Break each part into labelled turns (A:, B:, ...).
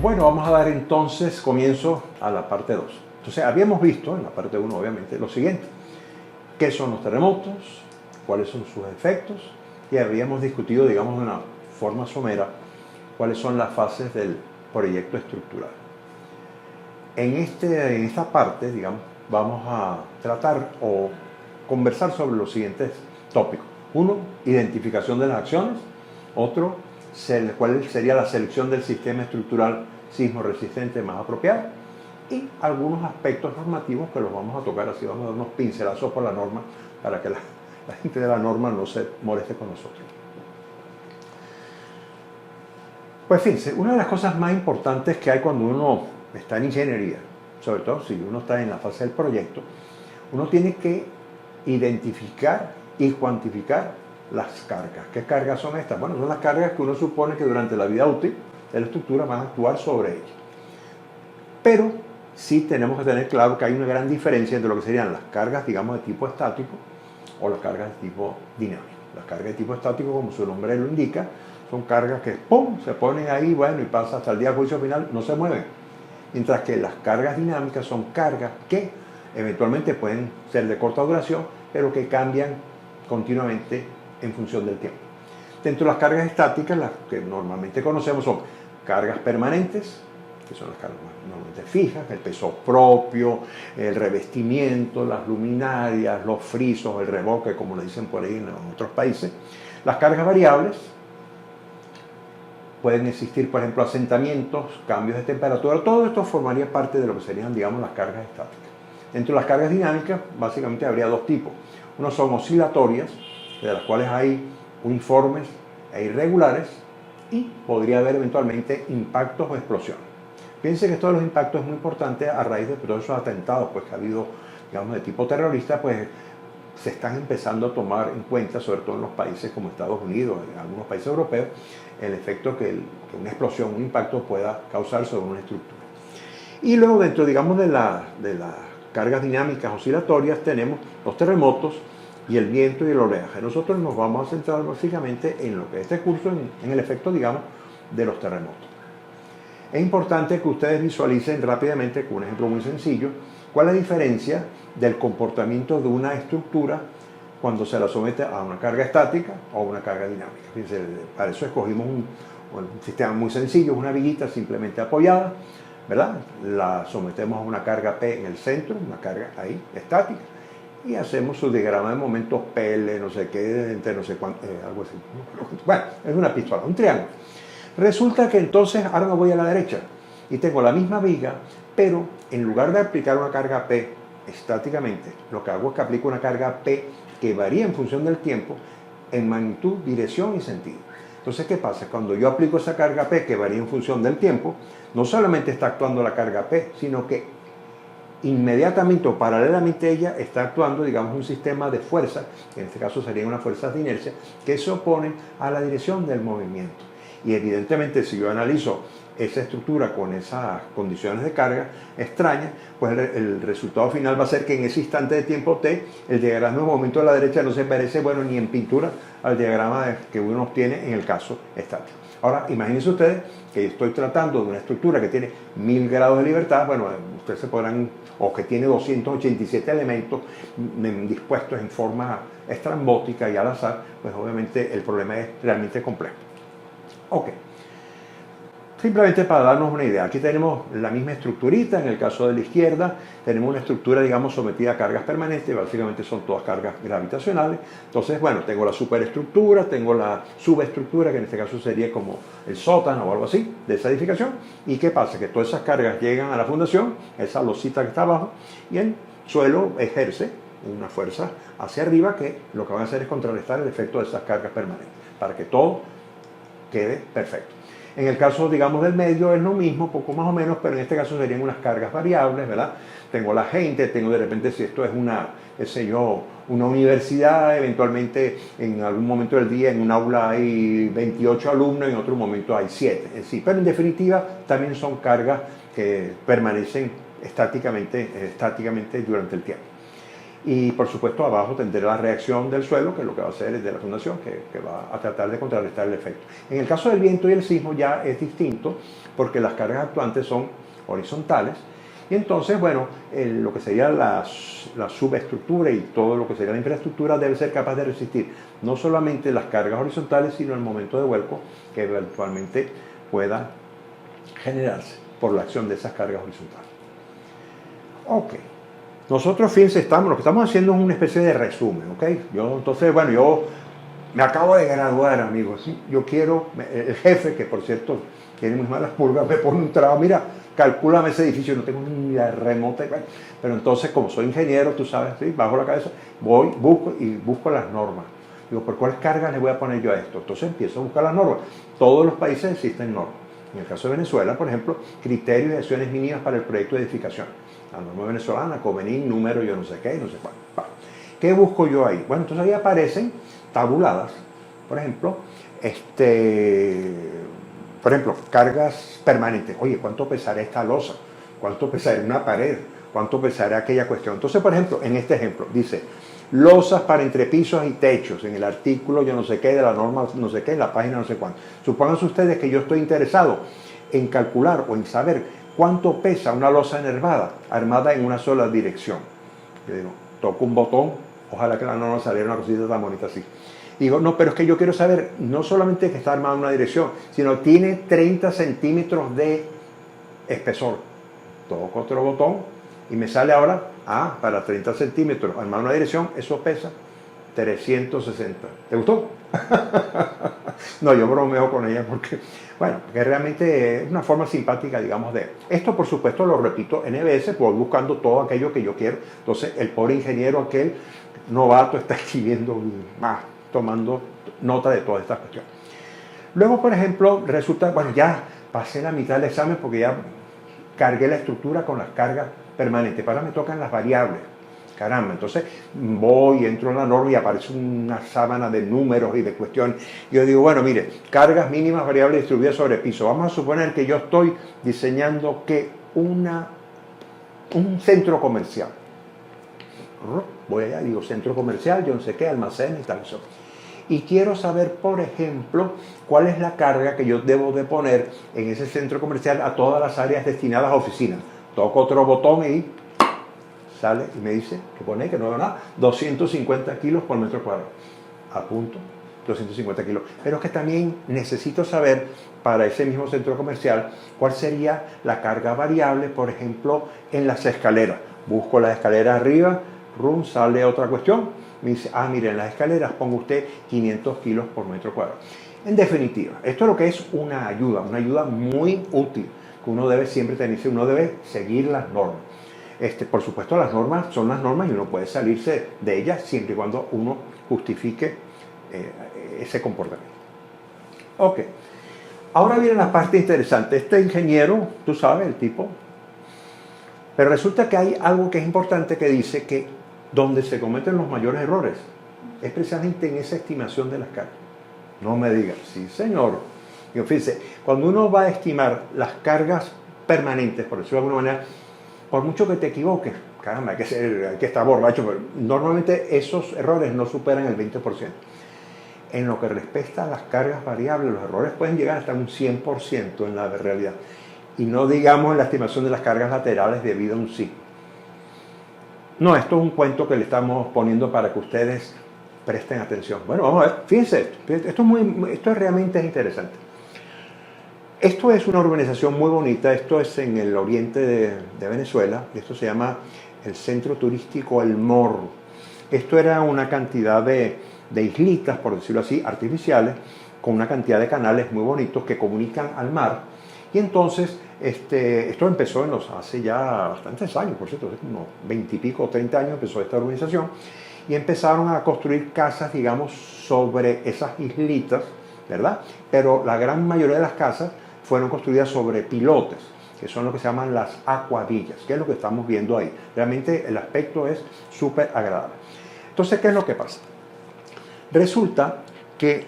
A: Bueno, vamos a dar entonces comienzo a la parte 2. Entonces, habíamos visto en la parte 1, obviamente, lo siguiente. ¿Qué son los terremotos? ¿Cuáles son sus efectos? Y habíamos discutido, digamos, de una forma somera, cuáles son las fases del proyecto estructural. En esta parte, digamos, vamos a tratar o conversar sobre los siguientes tópicos. Uno, identificación de las acciones. Otro, cuál sería la selección del sistema estructural sismo resistente más apropiado, y algunos aspectos normativos que los vamos a tocar así, vamos a dar unos pincelazos por la norma para que la gente de la norma no se moleste con nosotros. Pues fíjense, una de las cosas más importantes que hay cuando uno está en ingeniería, sobre todo si uno está en la fase del proyecto, uno tiene que identificar y cuantificar las cargas. ¿Qué cargas son estas? Bueno, son las cargas que uno supone que durante la vida útil de la estructura van a actuar sobre ella. Pero sí tenemos que tener claro que hay una gran diferencia entre lo que serían las cargas, digamos, de tipo estático o las cargas de tipo dinámico. Las cargas de tipo estático, como su nombre lo indica, son cargas que ¡pum!, se ponen ahí, bueno, y pasa hasta el día de juicio final, no se mueven. Mientras que las cargas dinámicas son cargas que eventualmente pueden ser de corta duración, pero que cambian continuamente en función del tiempo. Dentro de las cargas estáticas, las que normalmente conocemos son cargas permanentes, que son las cargas normalmente fijas, el peso propio, el revestimiento, las luminarias, los frisos, el revoque, como le dicen por ahí en otros países. Las cargas variables, pueden existir, por ejemplo, asentamientos, cambios de temperatura, todo esto formaría parte de lo que serían, digamos, las cargas estáticas. Dentro de las cargas dinámicas, básicamente habría dos tipos. Uno son oscilatorias, de las cuales hay uniformes e irregulares, y podría haber eventualmente impactos o explosiones. Fíjense que esto de los impactos es muy importante a raíz de todos esos atentados pues, que ha habido, digamos, de tipo terrorista, pues se están empezando a tomar en cuenta, sobre todo en los países como Estados Unidos, en algunos países europeos, el efecto que una explosión, un impacto pueda causar sobre una estructura. Y luego dentro, digamos, de las cargas dinámicas oscilatorias tenemos los terremotos y el viento y el oleaje. Nosotros nos vamos a centrar básicamente en lo que es este curso, en el efecto, digamos, de los terremotos. Es importante que ustedes visualicen rápidamente, con un ejemplo muy sencillo, cuál es la diferencia del comportamiento de una estructura cuando se la somete a una carga estática o a una carga dinámica. Fíjense, para eso escogimos un sistema muy sencillo, una viguita simplemente apoyada, ¿verdad? La sometemos a una carga P en el centro, una carga ahí estática, y hacemos su diagrama de momentos PL, no sé qué, entre no sé cuánto, algo así. Bueno, es una pistola, un triángulo. Resulta que entonces ahora me voy a la derecha y tengo la misma viga, pero en lugar de aplicar una carga P estáticamente, lo que hago es que aplico una carga P que varía en función del tiempo en magnitud, dirección y sentido. Entonces, ¿qué pasa? Cuando yo aplico esa carga P que varía en función del tiempo, no solamente está actuando la carga P, sino que inmediatamente o paralelamente a ella está actuando, digamos, un sistema de fuerzas, que en este caso serían unas fuerzas de inercia, que se oponen a la dirección del movimiento. Y evidentemente, si yo analizo esa estructura con esas condiciones de carga extrañas, pues el resultado final va a ser que en ese instante de tiempo T, el diagrama de movimiento de la derecha no se parece, bueno, ni en pintura al diagrama que uno obtiene en el caso estático. Ahora, imagínense ustedes que estoy tratando de una estructura que tiene 1000 grados de libertad, bueno, ustedes se podrán, o que tiene 287 elementos dispuestos en forma estrambótica y al azar, pues obviamente el problema es realmente complejo. Ok. Simplemente para darnos una idea, aquí tenemos la misma estructurita, en el caso de la izquierda tenemos una estructura, digamos, sometida a cargas permanentes, básicamente son todas cargas gravitacionales. Entonces, bueno, tengo la superestructura, tengo la subestructura, que en este caso sería como el sótano o algo así, de esa edificación. ¿Y qué pasa? Que todas esas cargas llegan a la fundación, esa losita que está abajo, y el suelo ejerce una fuerza hacia arriba que lo que van a hacer es contrarrestar el efecto de esas cargas permanentes, para que todo quede perfecto. En el caso, digamos, del medio es lo mismo, poco más o menos, pero en este caso serían unas cargas variables, ¿verdad? Tengo la gente, tengo de repente, si esto es una, qué sé yo, una universidad, eventualmente en algún momento del día en un aula hay 28 alumnos, en otro momento hay 7, sí, pero en definitiva también son cargas que permanecen estáticamente durante el tiempo. Y por supuesto abajo tendré la reacción del suelo, que es lo que va a hacer es de la fundación, que va a tratar de contrarrestar el efecto. En el caso del viento y el sismo ya es distinto, porque las cargas actuantes son horizontales, y entonces, bueno, lo que sería la subestructura y todo lo que sería la infraestructura debe ser capaz de resistir no solamente las cargas horizontales, sino el momento de vuelco que eventualmente pueda generarse por la acción de esas cargas horizontales. Ok. Nosotros, fíjense, lo que estamos haciendo es una especie de resumen, ¿ok? Yo me acabo de graduar, amigos. ¿Sí? Yo quiero, el jefe, que por cierto tiene muy malas pulgas, me pone un trabajo, mira, calcúlame ese edificio, no tengo ni la remota, pero entonces, como soy ingeniero, tú sabes, ¿sí? Bajo la cabeza, busco las normas. Digo, ¿por cuáles cargas le voy a poner yo a esto? Entonces empiezo a buscar las normas. Todos los países existen normas. En el caso de Venezuela, por ejemplo, criterios y acciones mínimas para el proyecto de edificación. La norma venezolana, Comenín, número, yo no sé qué, no sé cuál. ¿Qué busco yo ahí? Bueno, entonces ahí aparecen tabuladas, por ejemplo, cargas permanentes. Oye, ¿cuánto pesará esta losa? ¿Cuánto pesará una pared? ¿Cuánto pesará aquella cuestión? Entonces, por ejemplo, en este ejemplo, dice, losas para entrepisos y techos, en el artículo yo no sé qué, de la norma no sé qué, en la página no sé cuánto. Supónganse ustedes que yo estoy interesado en calcular o en saber cuánto pesa una losa enervada armada en una sola dirección. Yo digo, toco un botón, ojalá que la norma saliera una cosita tan bonita así. Digo, no, pero es que yo quiero saber no solamente que está armada en una dirección, sino tiene 30 centímetros de espesor. Toco otro botón y me sale ahora, para 30 centímetros armada en una dirección, eso pesa 360. ¿Te gustó? No, yo bromeo con ella porque, bueno, que realmente es una forma simpática, digamos, de... Esto, por supuesto, lo repito N veces, voy buscando todo aquello que yo quiero. Entonces, el pobre ingeniero, aquel novato, está escribiendo más, tomando nota de todas estas cuestiones. Luego, por ejemplo, resulta, bueno, ya pasé la mitad del examen porque ya cargué la estructura con las cargas permanentes. Ahora me tocan las variables. Caramba, entonces entro en la norma y aparece una sábana de números y de cuestiones. Yo digo, bueno, mire, cargas mínimas variables distribuidas sobre piso. Vamos a suponer que yo estoy diseñando que un centro comercial. Voy allá, digo, centro comercial, yo no sé qué, almacén y tal, eso. Y quiero saber, por ejemplo, cuál es la carga que yo debo de poner en ese centro comercial a todas las áreas destinadas a oficinas. Toco otro botón y sale y me dice que no veo nada, 250 kilos por metro cuadrado. Apunto, 250 kilos. Pero es que también necesito saber para ese mismo centro comercial cuál sería la carga variable, por ejemplo, en las escaleras. Busco las escaleras arriba, sale otra cuestión. Me dice, mire, en las escaleras ponga usted 500 kilos por metro cuadrado. En definitiva, esto es lo que es una ayuda muy útil, que uno debe siempre tener, uno debe seguir las normas. Por supuesto, las normas son las normas y uno puede salirse de ellas siempre y cuando uno justifique ese comportamiento. Ok, ahora viene la parte interesante. Este ingeniero, tú sabes, el tipo, pero resulta que hay algo que es importante que dice que donde se cometen los mayores errores es precisamente en esa estimación de las cargas. No me digas, sí señor. Y fíjense, cuando uno va a estimar las cargas permanentes, por decirlo de alguna manera, por mucho que te equivoques, caramba, hay que estar borracho, pero normalmente esos errores no superan el 20%. En lo que respecta a las cargas variables, los errores pueden llegar hasta un 100% en la realidad. Y no digamos en la estimación de las cargas laterales debido a un signo. No, esto es un cuento que le estamos poniendo para que ustedes presten atención. Bueno, vamos a ver, fíjense esto realmente es interesante. Esto es una urbanización muy bonita, esto es en el oriente de Venezuela, esto se llama el Centro Turístico El Morro. Esto era una cantidad de islitas, por decirlo así, artificiales, con una cantidad de canales muy bonitos que comunican al mar. Y entonces, esto empezó hace ya bastantes años, por cierto, hace unos 20 y pico, 30 años empezó esta urbanización, y empezaron a construir casas, digamos, sobre esas islitas, ¿verdad? Pero la gran mayoría de las casas fueron construidas sobre pilotes, que son lo que se llaman las acuadillas, que es lo que estamos viendo ahí. Realmente el aspecto es súper agradable. Entonces, ¿qué es lo que pasa? Resulta que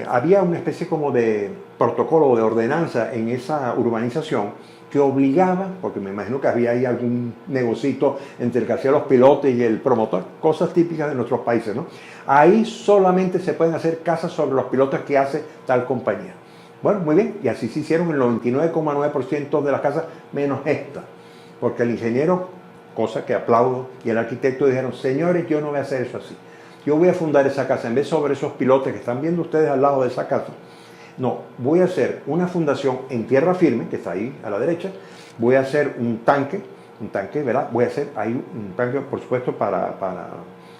A: había una especie como de protocolo o de ordenanza en esa urbanización que obligaba, porque me imagino que había ahí algún negocito entre el que hacía los pilotes y el promotor, cosas típicas de nuestros países, ¿no? Ahí solamente se pueden hacer casas sobre los pilotes que hace tal compañía. Bueno, muy bien, y así se hicieron el 99,9% de las casas, menos esta, porque el ingeniero, cosa que aplaudo, y el arquitecto dijeron, señores, yo no voy a hacer eso así. Yo voy a fundar esa casa, en vez sobre esos pilotes que están viendo ustedes al lado de esa casa, no, voy a hacer una fundación en tierra firme, que está ahí a la derecha, voy a hacer un tanque, ¿verdad? Voy a hacer ahí un tanque, por supuesto, para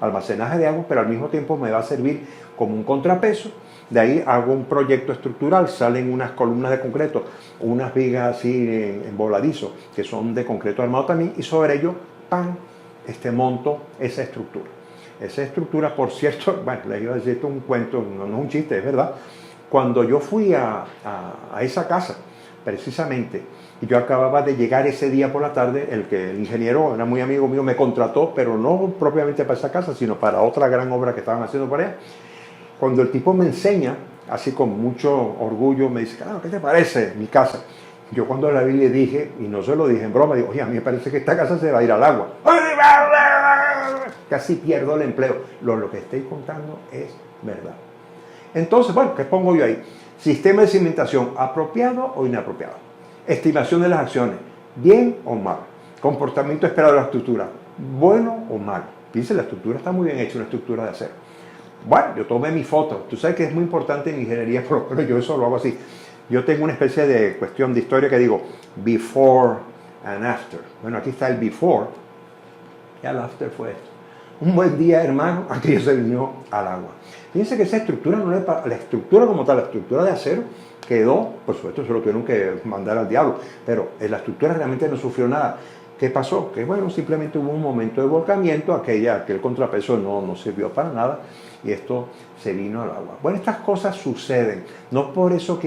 A: almacenaje de agua, pero al mismo tiempo me va a servir como un contrapeso. De ahí hago un proyecto estructural, salen unas columnas de concreto, unas vigas así en voladizo, que son de concreto armado también, y sobre ello, ¡pam!, monto esa estructura. Esa estructura, por cierto, bueno, les iba a decir, esto es un cuento, no es un chiste, es verdad. Cuando yo fui a esa casa, precisamente, y yo acababa de llegar ese día por la tarde, el ingeniero, era muy amigo mío, me contrató, pero no propiamente para esa casa, sino para otra gran obra que estaban haciendo por allá. Cuando el tipo me enseña, así con mucho orgullo, me dice, claro, ¿qué te parece mi casa? Yo cuando la vi le dije, y no se lo dije en broma, digo, oye, a mí me parece que esta casa se va a ir al agua. Casi pierdo el empleo. Lo que estoy contando es verdad. Entonces, bueno, ¿qué pongo yo ahí? Sistema de cimentación, ¿apropiado o inapropiado? Estimación de las acciones, ¿bien o mal? Comportamiento esperado de la estructura, ¿bueno o mal? Fíjense, la estructura está muy bien hecha, una estructura de acero. Bueno, yo tomé mi foto. Tú sabes que es muy importante en ingeniería, pero yo eso lo hago así. Yo tengo una especie de cuestión de historia que digo, before and after. Bueno, aquí está el before, y el after fue esto. Un buen día, hermano, aquello se vino al agua. Fíjense que esa estructura, no es la estructura como tal, la estructura de acero, quedó, por supuesto, se lo tuvieron que mandar al diablo, pero la estructura realmente no sufrió nada. ¿Qué pasó? Que bueno, simplemente hubo un momento de volcamiento, aquel contrapeso no sirvió para nada y esto se vino al agua. Bueno, estas cosas suceden, no por eso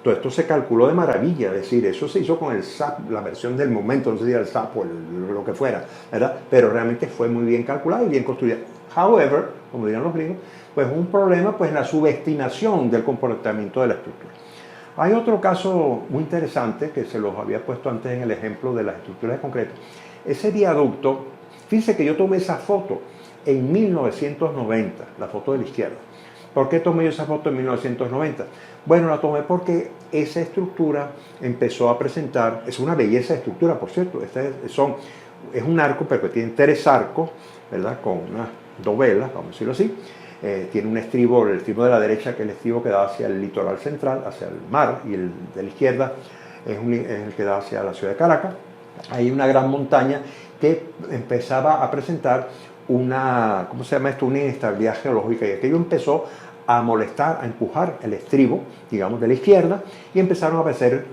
A: todo esto se calculó de maravilla, es decir, eso se hizo con el SAP, la versión del momento, no sé si era el SAP o lo que fuera, ¿verdad? Pero realmente fue muy bien calculada y bien construida. However, como dirán los gringos, pues un problema pues la subestimación del comportamiento de la estructura. Hay otro caso muy interesante que se los había puesto antes en el ejemplo de las estructuras de concreto. Ese viaducto, fíjense que yo tomé esa foto en 1990, la foto de la izquierda. ¿Por qué tomé yo esa foto en 1990? Bueno, la tomé porque esa estructura empezó a presentar, es una belleza de estructura, por cierto, es un arco, pero que tiene 3 arcos, ¿verdad? Con unas dovelas, vamos a decirlo así. Tiene un estribo, el estribo de la derecha, que es el estribo que da hacia el litoral central, hacia el mar, y el de la izquierda es el que da hacia la ciudad de Caracas. Hay una gran montaña que empezaba a presentar una, ¿cómo se llama esto?, una inestabilidad geológica, y aquello empezó a molestar, a empujar el estribo, digamos, de la izquierda, y empezaron a aparecer,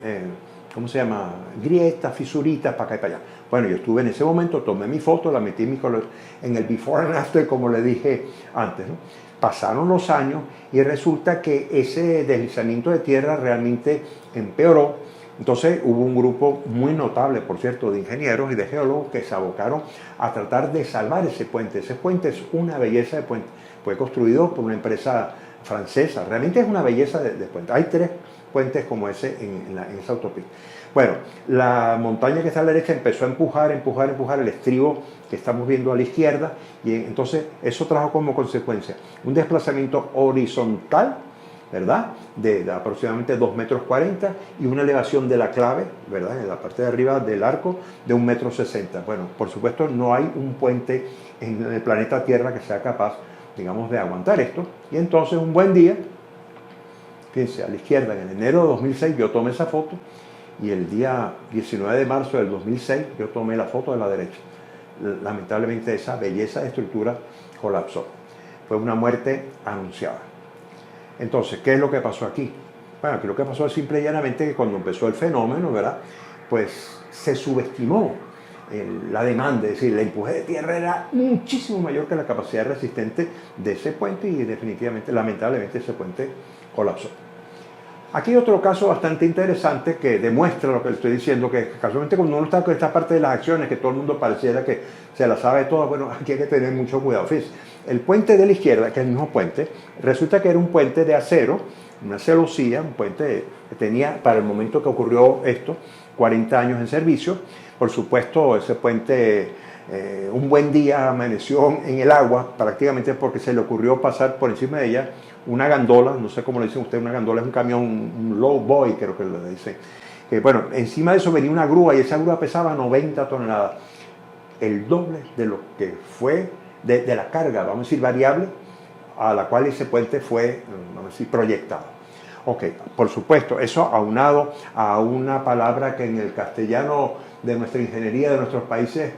A: ¿cómo se llama?, grietas, fisuritas, para acá y para allá. Bueno, yo estuve en ese momento, tomé mi foto, la metí en el before and after, como le dije antes, ¿no? Pasaron los años y resulta que ese deslizamiento de tierra realmente empeoró. Entonces hubo un grupo muy notable, por cierto, de ingenieros y de geólogos que se abocaron a tratar de salvar ese puente. Ese puente es una belleza de puente. Fue construido por una empresa francesa. Realmente es una belleza de puente. Hay 3 puentes como ese en esa autopista. Bueno, la montaña que está a la derecha empezó a empujar el estribo que estamos viendo a la izquierda, y entonces eso trajo como consecuencia un desplazamiento horizontal, ¿verdad?, de aproximadamente 2,40 metros y una elevación de la clave, ¿verdad?, en la parte de arriba del arco de 1,60 metros. Bueno, por supuesto no hay un puente en el planeta Tierra que sea capaz, digamos, de aguantar esto, y entonces un buen día, fíjense, a la izquierda, en enero de 2006 yo tomé esa foto, y el día 19 de marzo del 2006 yo tomé la foto de la derecha. Lamentablemente esa belleza de estructura colapsó. Fue una muerte anunciada. Entonces, ¿qué es lo que pasó aquí? Bueno, aquí lo que pasó es simple y llanamente que cuando empezó el fenómeno, ¿verdad?, pues se subestimó la demanda, es decir, el empuje de tierra era muchísimo mayor que la capacidad resistente de ese puente, y definitivamente, lamentablemente, ese puente colapsó. Aquí hay otro caso bastante interesante que demuestra lo que le estoy diciendo, que casualmente cuando uno está con esta parte de las acciones, que todo el mundo pareciera que se la sabe toda, bueno, aquí hay que tener mucho cuidado. Fíjense, el puente de la izquierda, que es el mismo puente, resulta que era un puente de acero, una celosía, un puente que tenía, para el momento que ocurrió esto, 40 años en servicio. Por supuesto, ese puente un buen día amaneció en el agua, prácticamente porque se le ocurrió pasar por encima de ella una gandola, no sé cómo le dicen ustedes, una gandola es un camión, un low boy creo que le dicen, que bueno, encima de eso venía una grúa y esa grúa pesaba 90 toneladas, el doble de lo que fue de la carga, vamos a decir, variable, a la cual ese puente fue, vamos a decir, proyectado. Ok, por supuesto, eso aunado a una palabra que en el castellano de nuestra ingeniería de nuestros países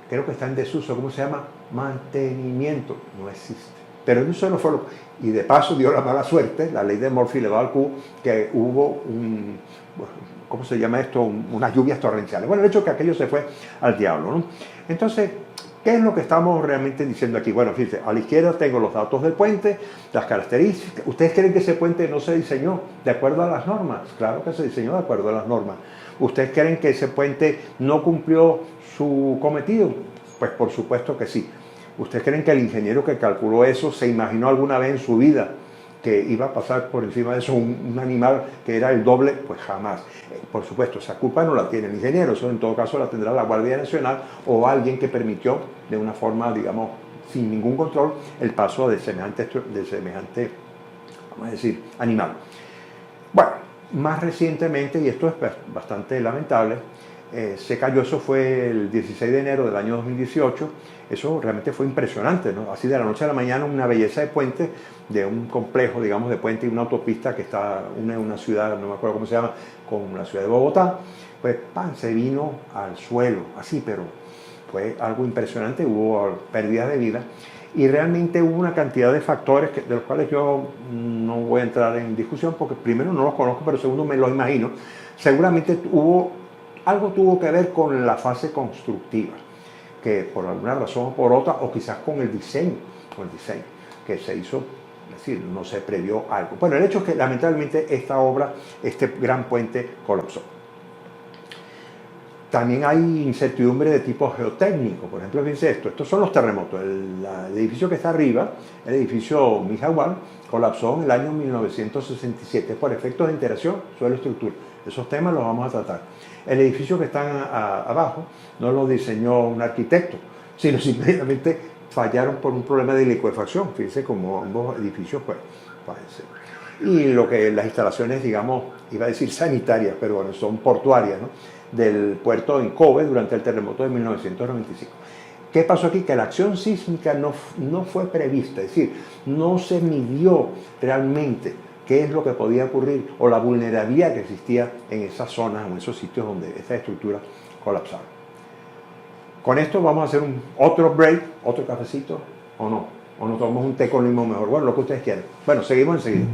A: creo que está en desuso, ¿cómo se llama? Mantenimiento, no existe. Pero eso no fue lo... Y de paso dio la mala suerte, la ley de Murphy le va al Q, que hubo ¿cómo se llama esto? Unas lluvias torrenciales. Bueno, el hecho es que aquello se fue al diablo, ¿no? Entonces, ¿qué es lo que estamos realmente diciendo aquí? Bueno, fíjense, a la izquierda tengo los datos del puente, las características. ¿Ustedes creen que ese puente no se diseñó de acuerdo a las normas? Claro que se diseñó de acuerdo a las normas. ¿Ustedes creen que ese puente no cumplió su cometido? Pues por supuesto que sí. ¿Ustedes creen que el ingeniero que calculó eso se imaginó alguna vez en su vida que iba a pasar por encima de eso un animal que era el doble? Pues jamás. Por supuesto, esa culpa no la tiene el ingeniero, eso en todo caso la tendrá la Guardia Nacional o alguien que permitió de una forma, digamos, sin ningún control, el paso de semejante vamos a decir, animal. Bueno, más recientemente, y esto es bastante lamentable, se cayó, eso fue el 16 de enero del año 2018, eso realmente fue impresionante, ¿no? Así de la noche a la mañana, una belleza de puente, de un complejo, digamos, de puente y una autopista que está en una ciudad, no me acuerdo cómo se llama, con la ciudad de Bogotá, pues ¡pam!, se vino al suelo, así, pero fue algo impresionante, hubo pérdidas de vida, y realmente hubo una cantidad de factores de los cuales yo no voy a entrar en discusión, porque primero no los conozco, pero segundo me los imagino. Seguramente algo tuvo que ver con la fase constructiva, que por alguna razón o por otra, o quizás con el diseño que se hizo, es decir, no se previó algo. Bueno, el hecho es que lamentablemente esta obra, este gran puente, colapsó. También hay incertidumbre de tipo geotécnico. Por ejemplo, fíjense esto, estos son los terremotos. El edificio que está arriba, el edificio Mijagual, colapsó en el año 1967 por efectos de interacción suelo-estructura. Esos temas los vamos a tratar. El edificio que está abajo no lo diseñó un arquitecto, sino simplemente fallaron por un problema de licuefacción. Fíjense como ambos edificios, pues, y lo que las instalaciones, digamos, iba a decir sanitarias, pero bueno, son portuarias, ¿no?, del puerto en Kobe durante el terremoto de 1995. ¿Qué pasó aquí? Que la acción sísmica no fue prevista, es decir, no se midió realmente qué es lo que podía ocurrir o la vulnerabilidad que existía en esas zonas o en esos sitios donde esa estructura colapsaba. Con esto vamos a hacer otro break, otro cafecito, o no, o nos tomamos un té con limón mejor, bueno, lo que ustedes quieran. Bueno, seguimos enseguida.